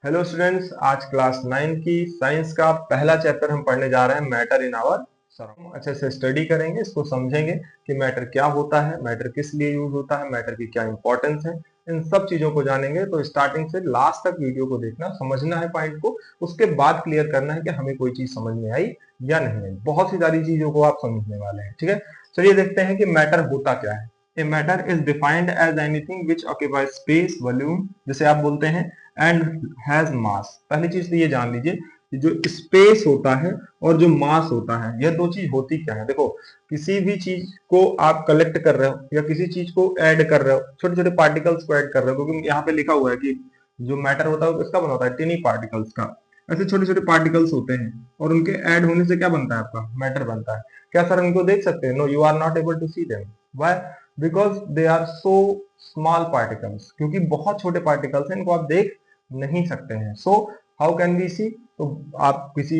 Hello students, आज class 9 की science का पहला चैप्टर हम पढ़ने जा रहे हैं, मैटर इन आवर सराउंडिंग। अच्छे से स्टडी करेंगे, इसको समझेंगे कि मैटर क्या होता है, मैटर किस लिए यूज होता है, मैटर की क्या इंपॉर्टेंस है, इन सब चीजों को जानेंगे। तो स्टार्टिंग से लास्ट तक वीडियो को देखना, समझना है पॉइंट को, उसके बाद क्लियर करना है कि हमें कोई चीज समझ में आई या नहीं आई। बहुत सी सारी चीजों को आप समझने वाले हैं, ठीक है। चलिए देखते हैं कि मैटर होता क्या है। A matter is defined as anything which occupies space, volume जिसे आप बोलते हैं, एंड हैज मास। पहली चीज तो ये जान लीजिए कि जो स्पेस होता है और जो मास होता है, यह दो चीज होती क्या है। देखो, किसी भी चीज को आप कलेक्ट कर रहे हो या किसी चीज को ऐड कर रहे हो, छोटे छोटे पार्टिकल्स को ऐड कर रहे हो, क्योंकि यहाँ पे लिखा हुआ है कि जो मैटर होता है वो किसका बना होता है, टिनी पार्टिकल्स का। ऐसे छोटे छोटे पार्टिकल्स होते हैं और उनके ऐड होने से क्या बनता है, आपका मैटर बनता है। क्या सर उनको देख सकते हैं? No, you are not able to see them. Why? Because they are so small particles, क्योंकि बहुत छोटे पार्टिकल्स हैं, इनको आप देख नहीं सकते हैं। सो हाउ कैन वी सी? तो आप किसी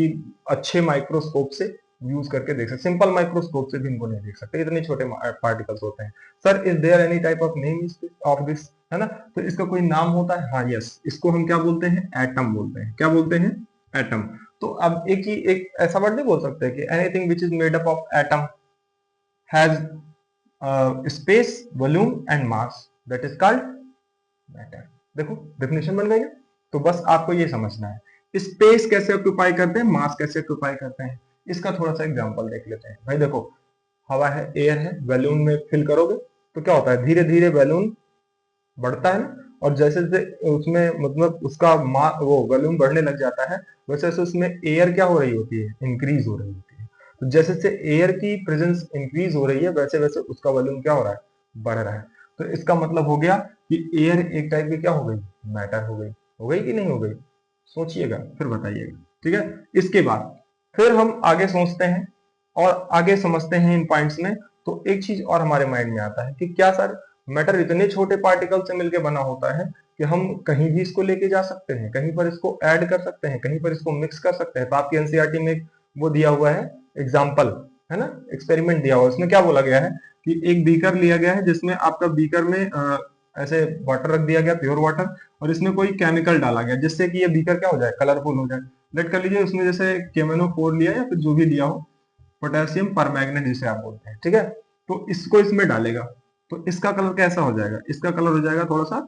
अच्छे माइक्रोस्कोप से यूज करके देख सकते, सिंपल माइक्रोस्कोप से भी इनको नहीं देख सकते, इतने छोटे पार्टिकल्स होते हैं। Sir is there any type of name of this, है ना? तो इसका कोई नाम होता है? हाँ, यस, इसको हम क्या बोलते हैं? एटम बोलते हैं। क्या बोलते हैं? एटम। तो अब एक ऐसा वर्ड नहीं बोल सकते कि anything which is made up of atom has space, volume and mass, that is called matter. देखो, डेफिनेशन बन गई है। तो बस आपको ये समझना है स्पेस कैसे ऑक्यूपाई करते हैं, मास कैसे ऑक्यूपाई करते हैं। इसका थोड़ा सा एग्जांपल देख लेते हैं। भाई देखो, हवा है, एयर है, बैलून में फिल करोगे तो क्या होता है, धीरे धीरे बैलून बढ़ता है ना। और जैसे जैसे उसमें मतलब उसका वो वॉल्यूम बढ़ने लग जाता है, वैसे वैसे उसमें एयर क्या हो रही होती है, इंक्रीज हो रही होती है। तो जैसे जैसे एयर की प्रेजेंस इंक्रीज हो रही है, वैसे वैसे उसका वॉल्यूम क्या हो रहा है, बढ़ रहा है। तो इसका मतलब हो गया कि एयर एक टाइप की क्या हो गई, मैटर हो गई। हो गई कि नहीं हो गई? सोचिएगा फिर बताइएगा, ठीक है। इसके बाद फिर हम आगे सोचते हैं और आगे समझते हैं इन पॉइंट्स में। तो एक चीज और हमारे माइंड में आता है कि क्या सर मैटर इतने छोटे पार्टिकल से मिलकर बना होता है कि हम कहीं भी इसको लेके जा सकते हैं, कहीं पर इसको ऐड कर सकते हैं, कहीं पर इसको मिक्स कर सकते हैं। तो आपकी एनसीईआरटी में वो दिया हुआ है एग्जाम्पल, है ना, एक्सपेरिमेंट दिया हुआ है। उसमें क्या बोला गया है कि एक बीकर लिया गया है, जिसमें आपका बीकर में ऐसे वाटर रख दिया गया, प्योर वाटर, और इसमें कोई केमिकल डाला गया जिससे कि ये बीकर क्या हो जाए, कलरफुल हो जाए। लेट कर लीजिए उसमें जैसे केमेनो 4 लिया या फिर जो भी लिया हो, पोटेशियम परमैंगनेट जिसे आप बोलते हैं, ठीक है। तो इसको इसमें डालेगा तो इसका कलर कैसा हो जाएगा, इसका कलर हो जाएगा थोड़ा सा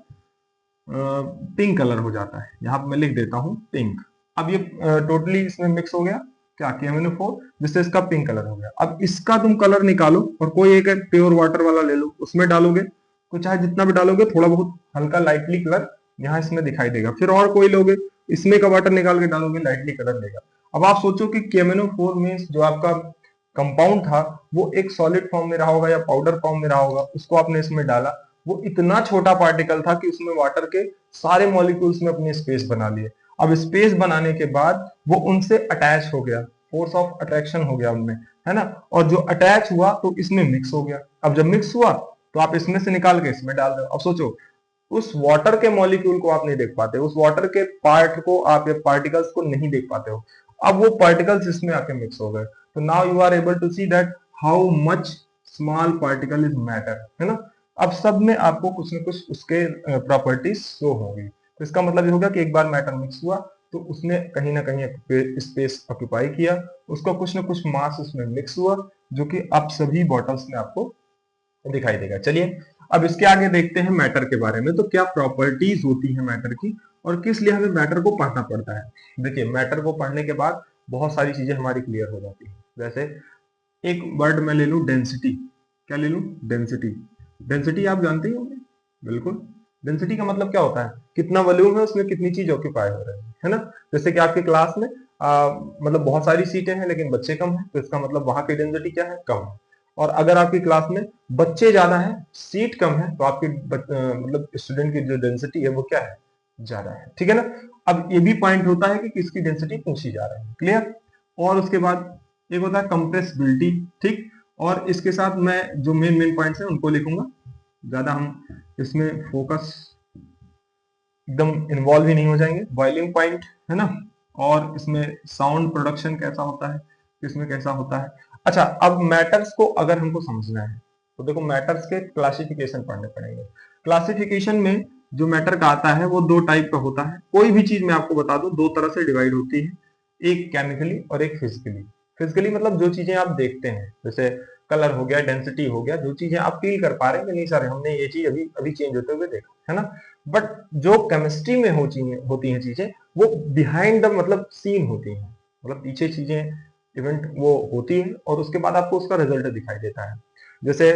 पिंक कलर हो जाता है। यहाँ पे मैं लिख देता हूँ पिंक। अब ये टोटली इसमें मिक्स हो गया क्या, KMnO4, जिससे इसका पिंक कलर हो गया। अब इसका तुम कलर निकालो और कोई एक प्योर वाटर वाला ले लो, उसमें डालोगे तो चाहे जितना भी डालोगे थोड़ा बहुत हल्का लाइटली कलर यहाँ इसमें दिखाई देगा। फिर और कोई लोगे, इसमें का वाटर निकाल के डालोगे, लाइटली कलर देगा। अब आप सोचो कि KMnO4 मीन्स जो आपका कंपाउंड था वो एक सॉलिड फॉर्म में रहा होगा या पाउडर फॉर्म में रहा होगा, उसको आपने इसमें डाला। वो इतना छोटा पार्टिकल था कि उसमें वाटर के सारे मॉलिक्यूल्स में अपनी स्पेस बना लिए। अब स्पेस बनाने के बाद वो उनसे अटैच हो गया, फोर्स ऑफ अट्रैक्शन हो गया उनमें, है ना। और जो अटैच हुआ तो इसमें मिक्स हो गया। अब जब मिक्स हुआ तो आप इसमें से निकाल के इसमें डाल रहे हो। अब सोचो, उस वाटर के मॉलिक्यूल को आप नहीं देख पाते, उस वाटर के पार्ट को आप या पार्टिकल्स को नहीं देख पाते हो। अब वो पार्टिकल्स इसमें आके मिक्स हो गए। तो now you are able to see that how much small particle is matter, है ना। अब सब में आपको कुछ न कुछ उसके प्रॉपर्टीज शो होंगी। तो इसका मतलब ये होगा कि एक बार मैटर मिक्स हुआ तो उसने कहीं ना कहीं स्पेस ऑक्यूपाई किया, उसका कुछ न कुछ मास उसमें मिक्स हुआ, जो कि अब सभी बॉटल्स में आपको दिखाई देगा। चलिए अब इसके आगे देखते हैं मैटर के बारे में। तो क्या प्रॉपर्टीज होती है मैटर की और किस लिए हमें मैटर को पढ़ना पड़ता है। देखिए, मैटर को पढ़ने के बाद बहुत सारी चीजें हमारी क्लियर हो जाती है। जैसे एक वर्ड मैं ले लूं, डेंसिटी। क्या ले लूं? डेंसिटी। डेंसिटी आप जानते ही होंगे, बिल्कुल। डेंसिटी का मतलब क्या होता है, कितना वॉल्यूम है उसमें, कितनी चीज ऑक्यूपाई हो रही है ना। जैसे कि आपकी क्लास में मतलब बहुत सारी सीटें हैं लेकिन बच्चे कम हैं, तो इसका मतलब वहां की डेंसिटी क्या है, कम है। और अगर आपकी क्लास में बच्चे ज्यादा हैं, सीट कम है, तो आपकी मतलब स्टूडेंट की जो डेंसिटी है वो क्या है, ज्यादा है, ठीक है ना। अब ये भी पॉइंट होता है कि किसकी डेंसिटी पूछी जा रही है, क्लियर। और उसके बाद एक होता है कंप्रेसिबिलिटी, ठीक। और इसके साथ मैं जो मेन मेन पॉइंट्स हैं उनको लिखूंगा, ज्यादा हम इसमें फोकस एकदम इन्वॉल्व ही नहीं हो जाएंगे। बॉइलिंग पॉइंट, है ना। और इसमें साउंड प्रोडक्शन कैसा होता है, किसमें कैसा होता है। अच्छा, अब मैटर्स को अगर हमको समझना है तो देखो, मैटर्स के क्लासिफिकेशन पढ़ने पड़ेंगे। क्लासिफिकेशन में जो मैटर का आता है वो दो टाइप का होता है। कोई भी चीज मैं आपको बता दूं दो तरह से डिवाइड होती है, एक केमिकली और एक फिजिकली। फिजिकली मतलब जो चीजें आप देखते हैं, जैसे कलर हो गया, डेंसिटी हो गया, जो चीजें आप फील कर पा रहे हैं कि नहीं सर हमने ये चीज अभी अभी चेंज होते हुए देखा है ना। बट जो केमिस्ट्री में होती हैं चीजें, वो बिहाइंड द मतलब सीन होती हैं, मतलब पीछे चीजें इवेंट वो होती है और उसके बाद आपको उसका रिजल्ट दिखाई देता है। जैसे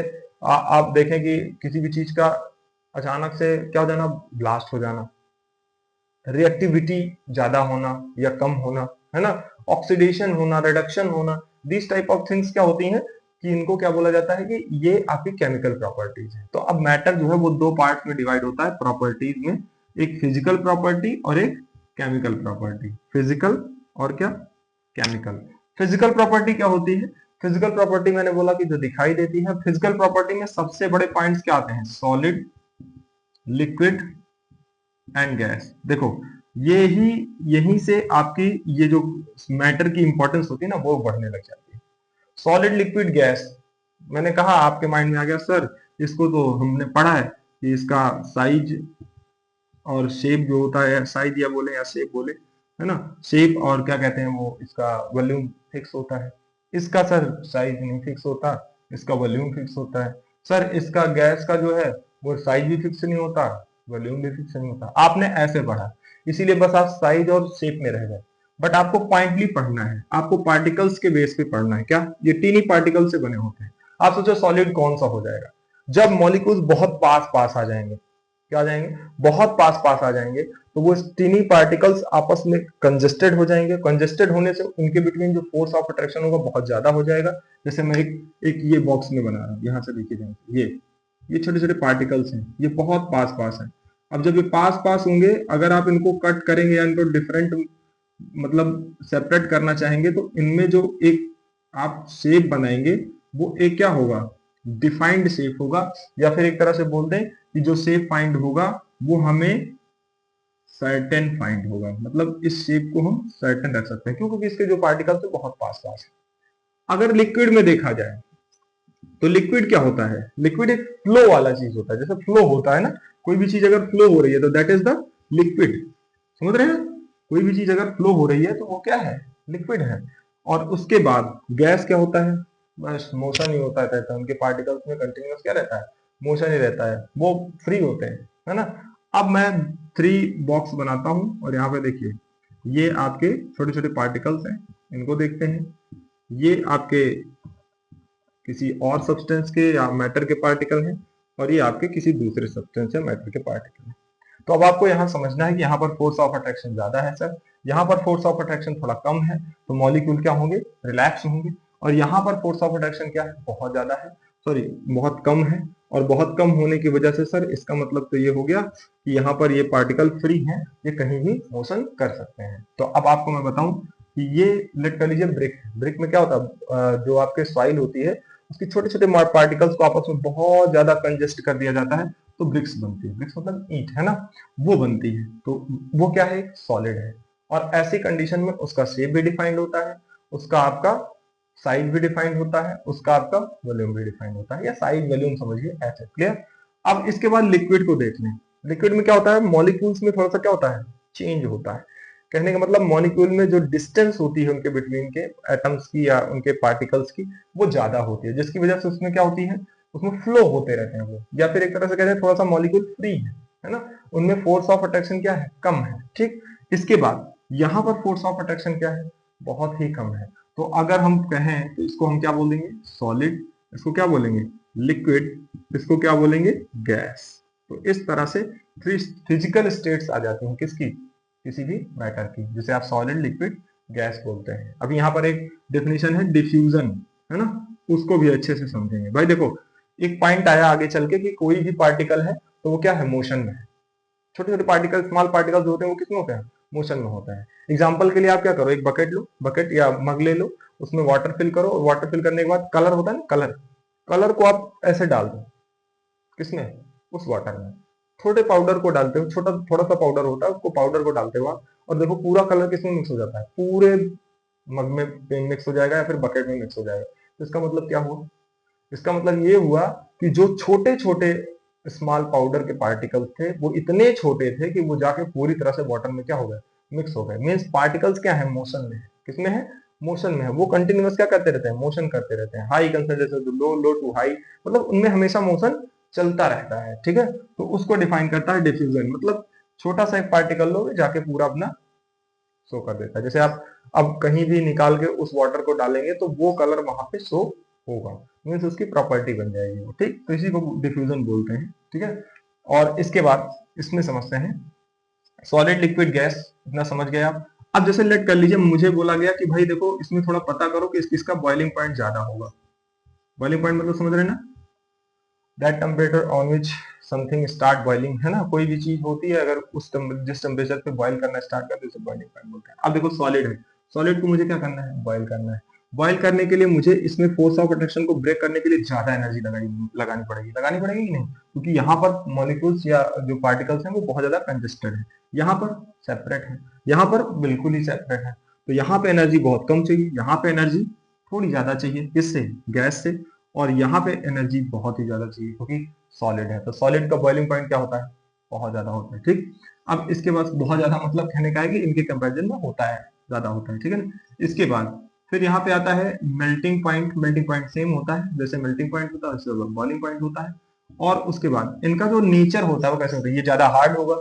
आप देखें कि किसी भी चीज का अचानक से क्या हो जाना, ब्लास्ट हो जाना, रिएक्टिविटी ज्यादा होना या कम होना, है ना, ऑक्सीडेशन होना, रिडक्शन होना, दिस टाइप ऑफ थिंग्स क्या होती हैं कि इनको क्या बोला जाता है कि ये आपकी केमिकल प्रॉपर्टीज है। तो अब मैटर जो है वो दो पार्ट में डिवाइड होता है प्रॉपर्टीज में, एक फिजिकल प्रॉपर्टी और एक केमिकल प्रॉपर्टी। फिजिकल और क्या, केमिकल। फिजिकल प्रॉपर्टी क्या होती है, फिजिकल प्रॉपर्टी मैंने बोला कि जो दिखाई देती है। फिजिकल प्रॉपर्टी में सबसे बड़े पॉइंट्स क्या आते हैं, सॉलिड, लिक्विड एंड गैस। देखो यहीं से आपकी ये जो मैटर की इंपॉर्टेंस होती है ना वो बढ़ने लग जाती है। सॉलिड, लिक्विड, गैस, मैंने कहा आपके माइंड में आ गया सर इसको तो हमने पढ़ा है कि इसका साइज और शेप जो होता है, साइज या बोले या शेप बोले, है ना, शेप और क्या कहते हैं वो, इसका वॉल्यूम फिक्स होता है। इसका सर साइज नहीं फिक्स होता, इसका वॉल्यूम फिक्स होता है। सर इसका गैस का जो है वो साइज भी फिक्स नहीं होता, वॉल्यूम भी फिक्स नहीं होता। आपने ऐसे पढ़ा, इसीलिए बस आप साइज और शेप में रह गए। बट आपको पॉइंटली पढ़ना है, आपको पार्टिकल्स के बेस पे पढ़ना है। क्या ये टीनी पार्टिकल से बने होते हैं। आप सोचो सॉलिड कौन सा हो जाएगा, जब मॉलिक्यूल्स बहुत पास पास आ जाएंगे, क्या आ जाएंगे, बहुत पास पास आ जाएंगे, तो वो टीनी पार्टिकल्स आपस में कंजेस्टेड हो जाएंगे। कंजेस्टेड होने से उनके बिटवीन जो फोर्स ऑफ अट्रैक्शन होगा बहुत ज्यादा हो जाएगा। जैसे मैं एक ये बॉक्स में बना रहा हूँ, यहां से देखिए जाएंगे ये छोटे छोटे पार्टिकल्स हैं, ये बहुत पास पास है। अब जब ये पास पास होंगे, अगर आप इनको कट करेंगे या इनको डिफरेंट मतलब सेपरेट करना चाहेंगे, तो इनमें जो एक आप शेप बनाएंगे वो एक क्या होगा, डिफाइंड शेप होगा। या फिर एक तरह से बोल दें कि जो शेप फाइंड होगा वो हमें सर्टेन फाइंड होगा। मतलब इस शेप को हम सर्टेन रख सकते हैं, क्यों, क्योंकि इसके जो पार्टिकल्स है बहुत पास पास है। अगर लिक्विड में देखा जाए तो लिक्विड क्या होता है, लिक्विड एक फ्लो वाला चीज होता है। जैसे फ्लो होता है ना, कोई भी चीज अगर फ्लो हो रही है तो दैट इज द लिक्विड, समझ रहे हैं। कोई भी चीज अगर फ्लो हो रही है तो वो क्या है, लिक्विड है। और उसके बाद गैस क्या होता है, बस मोशन ही होता रहता है, उनके पार्टिकल्स में कंटिन्यूअस क्या रहता है, मोशन ही रहता है, वो फ्री होते हैं, है ना। अब मैं 3 बॉक्स बनाता हूं और यहाँ पे देखिए ये आपके छोटे छोटे पार्टिकल्स हैं, इनको देखते हैं। ये आपके किसी और सब्सटेंस के या मैटर के पार्टिकल हैं, और ये आपके किसी दूसरे सब्सटेंस या मैटर के पार्टिकल हैं। तो अब आपको यहाँ समझना है कि यहाँ पर फोर्स ऑफ अट्रैक्शन ज्यादा है सर, यहाँ पर फोर्स ऑफ अट्रैक्शन थोड़ा कम है, तो मॉलिक्यूल क्या होंगे, रिलैक्स होंगे। और यहाँ पर फोर्स ऑफ अट्रैक्शन क्या है, बहुत ज्यादा है, सॉरी बहुत कम है। और बहुत कम होने की वजह से सर इसका मतलब तो ये हो गया कि यहाँ पर ये पार्टिकल फ्री हैं, ये कहीं भी मोशन कर सकते हैं। तो अब आपको मैं बताऊं कि ये लेट कर लीजिए ब्रिक, ब्रिक में क्या होता है, जो आपके सॉइल होती है उसके छोटे छोटे पार्टिकल्स को आपस में बहुत ज्यादा कंजेस्ट कर दिया जाता है, तो ब्रिक्स बनती है। ब्रिक्स मतलब ईंट, है ना, वो बनती है। तो वो क्या है, सॉलिड है। और ऐसी कंडीशन में उसका शेप भी डिफाइंड होता है, उसका आपका साइज भी डिफाइंड होता है, उसका आपका वॉल्यूम भी डिफाइंड होता है, या साइज वॉल्यूम समझिए ऐसे, क्लियर। अब इसके बाद लिक्विड को देख लें। लिक्विड में क्या होता है, मॉलिक्यूल्स में थोड़ा सा क्या होता है, चेंज होता है। कहने का मतलब मॉलिक्यूल में जो डिस्टेंस होती है उनके बिटवीन के एटम्स की या उनके पार्टिकल्स की, वो ज्यादा होती है, जिसकी वजह से उसमें क्या होती है, उसमें फ्लो होते रहते हैं वो। या फिर एक तरह से कहते हैं थोड़ा सा मॉलिक्यूल फ्री है ना, उनमें फोर्स ऑफ अट्रैक्शन क्या है, कम है, ठीक। इसके बाद यहाँ पर फोर्स ऑफ अट्रैक्शन क्या है, बहुत ही कम है। तो अगर हम कहें तो इसको हम क्या बोलेंगे, सॉलिड, इसको क्या बोलेंगे, लिक्विड, इसको क्या बोलेंगे, गैस। तो इस तरह से फिजिकल स्टेट्स आ जाती हैं किसकी, किसी भी मैटर की, जिसे आप सॉलिड, लिक्विड, गैस बोलते हैं। अभी यहाँ पर एक डेफिनेशन है डिफ्यूजन, है ना, उसको भी अच्छे से समझेंगे। भाई देखो एक पॉइंट आया आगे चल के कि कोई भी पार्टिकल है तो वो क्या है, मोशन में है। छोटे छोटे पार्टिकल, स्मॉल पार्टिकल्स होते हैं, वो किसमें होते हैं, मोशन में होते हैं। एग्जाम्पल के लिए आप क्या करो, एक बकेट लो, बकेट या मग ले लो, उसमें वाटर फिल करो, और वाटर फिल करने के बाद कलर होता है ना, कलर, कलर को आप ऐसे डाल दो, किसमें, उस वाटर में। छोटे पाउडर को डालते हो, छोटा थोड़ा सा पाउडर होता है, उसको पाउडर को डालते हो आप, और देखो पूरा कलर किसमें मिक्स हो जाता है, पूरे मग में मिक्स हो जाएगा या फिर बकेट में मिक्स हो जाएगा। तो इसका मतलब क्या हुआ, इसका मतलब ये हुआ कि जो छोटे छोटे स्मॉल पाउडर के पार्टिकल्स थे, वो इतने छोटे थे कि वो जाके पूरी तरह से वाटर में क्या हो गए, मिक्स हो गए। मीन्स पार्टिकल्स क्या है, मोशन में है। किसमें है, मोशन में है। वो कंटिन्यूअस क्या करते रहते हैं, मोशन करते रहते हैं। High concentration to low, low to high, मतलब उनमें हमेशा मोशन चलता रहता है। ठीक है, तो उसको डिफाइन करता है डिफ्यूजन। मतलब छोटा सा एक पार्टिकल लो, जाके पूरा अपना शो कर देता है। जैसे आप अब कहीं भी निकाल के उस वाटर को डालेंगे तो वो कलर वहां पे शो होगा, मीन्स उसकी प्रॉपर्टी बन जाएगी वो। ठीक, तो इसी को डिफ्यूजन बोलते हैं। ठीक है, और इसके बाद इसमें समझते हैं सॉलिड लिक्विड गैस। इतना समझ गए आप। अब जैसे लेट कर लीजिए, मुझे बोला गया कि भाई देखो इसमें थोड़ा पता करो कि किसका बॉइलिंग पॉइंट ज्यादा होगा। बॉइलिंग पॉइंट मतलब समझ रहे हैं ना, that temperature on which something start boiling, है ना। कोई भी चीज होती है अगर जिस टेम्परेचर पे बॉइल करना स्टार्ट करते हैं उसे बॉइलिंग पॉइंट बोलते हैं। अब देखो सॉलिड है, सॉलिड को मुझे क्या करना है, बॉइल करना है। बॉइल करने के लिए मुझे इसमें फोर्स ऑफ अट्रैक्शन को ब्रेक करने के लिए ज्यादा एनर्जी लगानी पड़ेगी कि नहीं, क्योंकि यहाँ पर मॉलिक्यूल्स या जो पार्टिकल्स हैं वो बहुत ज्यादा कंजेस्टेड है। यहाँ पर सेपरेट है, यहाँ पर बिल्कुल ही सेपरेट है। तो यहाँ पे एनर्जी बहुत कम चाहिए, यहाँ पे एनर्जी थोड़ी ज्यादा चाहिए। किससे, गैस से। और यहाँ पे एनर्जी बहुत ही ज्यादा चाहिए क्योंकि सॉलिड है। तो सॉलिड का बॉइलिंग पॉइंट क्या होता है, बहुत ज्यादा होता है। ठीक, अब इसके बाद बहुत ज्यादा मतलब कहने का है कि इनके कंपैरिजन में होता है, ज्यादा होता है। ठीक है ना, इसके बाद फिर यहाँ पे आता है melting point. Melting point same होता है, जैसे मेल्टिंग पॉइंट होता है वैसे बॉइलिंग पॉइंट होता है। और उसके बाद इनका जो नेचर होता है वो कैसे होता है, ये ज्यादा हार्ड होगा,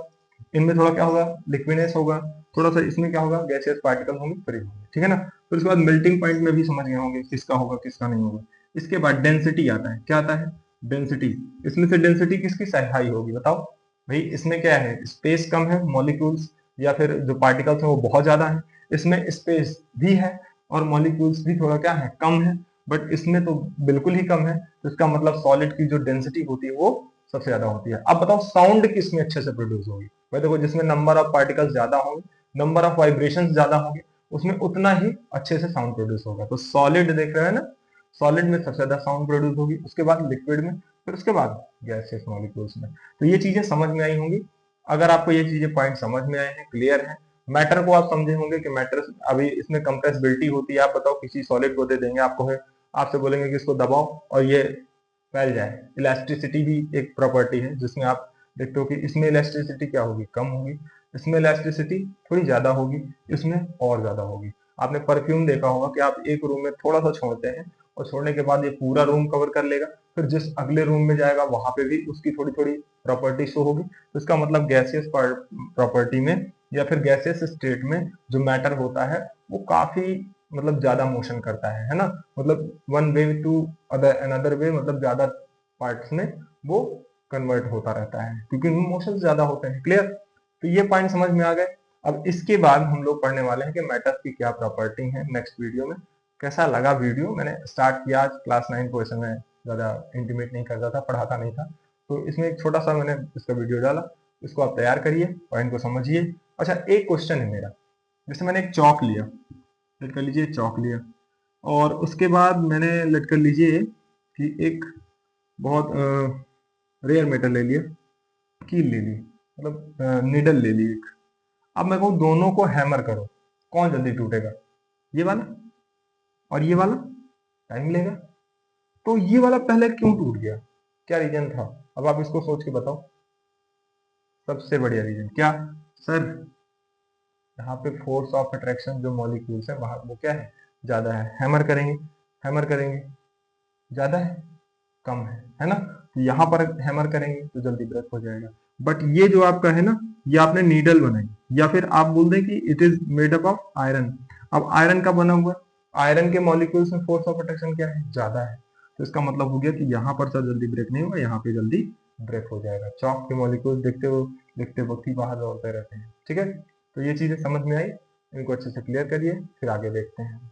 इनमें थोड़ा क्या होगा, लिक्विडनेस होगा, थोड़ा सा इसमें क्या होगा, गैसियस पार्टिकल होंगे, फ्री होंगे। ठीक है ना, फिर उसके बाद मेल्टिंग पॉइंट में भी समझ गए होंगे किसका होगा किसका नहीं होगा। इसके बाद डेंसिटी आता है, क्या आता है, डेंसिटी। इसमें से डेंसिटी किसकी हाई होगी, बताओ भाई। इसमें क्या है, स्पेस कम है, मॉलिक्यूल्स या फिर जो पार्टिकल्स हैं वो बहुत ज्यादा है। इसमें स्पेस भी है और मॉलिक्यूल्स भी थोड़ा क्या है, कम है। बट इसमें तो बिल्कुल ही कम है, तो इसका मतलब सॉलिड की जो डेंसिटी होती है वो सबसे ज्यादा होती है। अब बताओ साउंड किस में अच्छे से प्रोड्यूस होगी, भाई देखो जिसमें नंबर ऑफ पार्टिकल्स ज्यादा होंगे, नंबर ऑफ वाइब्रेशन ज्यादा होंगे, उसमें उतना ही अच्छे से साउंड प्रोड्यूस होगा। तो सॉलिड देख रहे हैं ना, सॉलिड में सबसे ज्यादा साउंड प्रोड्यूस होगी, उसके बाद लिक्विड में, फिर उसके बाद गैसियस मॉलिक्यूल्स में। तो ये चीजें समझ में आई होंगी। अगर आपको ये चीजें पॉइंट समझ में आए हैं, क्लियर है, मैटर को आप समझे होंगे कि मैटर अभी इसमें कंप्रेसिबिलिटी होती है। आप बताओ किसी सॉलिड को दे देंगे आपको है, आपसे बोलेंगे कि इसको दबाओ और ये फैल जाए। इलास्टिसिटी भी एक प्रॉपर्टी है जिसमें आप देखते हो कि इसमें इलास्टिसिटी क्या होगी, कम होगी, इसमें इलास्टिसिटी थोड़ी ज्यादा होगी, इसमें और ज्यादा होगी। आपने परफ्यूम देखा होगा कि आप एक रूम में थोड़ा सा छोड़ते हैं और छोड़ने के बाद ये पूरा रूम कवर कर लेगा, फिर जिस अगले रूम में जाएगा वहां पे भी उसकी थोड़ी थोड़ी प्रॉपर्टी शो होगी। तो इसका मतलब गैसियस प्रॉपर्टी में या फिर गैसियस स्टेट में जो मैटर होता है वो काफी मतलब ज्यादा मोशन करता है ना। मतलब one way to other another way, मतलब ज्यादा पार्ट्स में वो कन्वर्ट होता रहता है क्योंकि उनमें मोशन ज्यादा होते हैं। क्लियर, तो ये पॉइंट समझ में आ गए। अब इसके बाद हम लोग पढ़ने वाले हैं कि मैटर की क्या प्रॉपर्टी है नेक्स्ट वीडियो में। कैसा लगा वीडियो, मैंने स्टार्ट किया आज क्लास 9 को, ऐसे मैं ज्यादा इंटीमेट नहीं करता था, पढ़ाता नहीं था, तो इसमें एक छोटा सा मैंने इसका वीडियो डाला। इसको आप तैयार करिए, पॉइंट को समझिए। अच्छा, एक क्वेश्चन है मेरा, जैसे मैंने एक चौक लिया, लेट कर लीजिए चौक लिया, और उसके बाद मैंने लेट कर लीजिए कि एक बहुत रेयर मेटल ले लिया, कील ले ली, मतलब नीडल ले ली एक। अब मैं कहूँ दोनों को हैमर करो, कौन जल्दी टूटेगा, ये वाला और ये वाला, टाइम लेगा। तो ये वाला पहले क्यों टूट गया, क्या रीजन था, अब आप इसको सोच के बताओ। सबसे बढ़िया रीजन क्या सर, यहाँ पे फोर्स ऑफ अट्रैक्शन जो मॉलिक्यूल्स है वहां वो क्या है, ज्यादा है। हैमर करेंगे, हैमर करेंगे, ज्यादा है कम है ना। तो यहाँ पर हैमर करेंगे तो जल्दी ब्रेक हो जाएगा। बट ये जो आपका है ना, ये आपने नीडल बनाई, या फिर आप बोल दें कि it is made up of iron. अब आयरन का बना हुआ है, आयरन के मॉलिक्यूल्स में फोर्स ऑफ अट्रैक्शन क्या है, ज्यादा है। तो इसका मतलब हो गया कि यहाँ पर सर जल्दी ब्रेक नहीं होगा, यहाँ पे जल्दी ब्रेक हो जाएगा। चौक के मॉलिक्यूल्स देखते वक्त ही बाहर दौड़ते रहते हैं। ठीक है, तो ये चीजें समझ में आई, इनको अच्छे से क्लियर करिए, फिर आगे देखते हैं।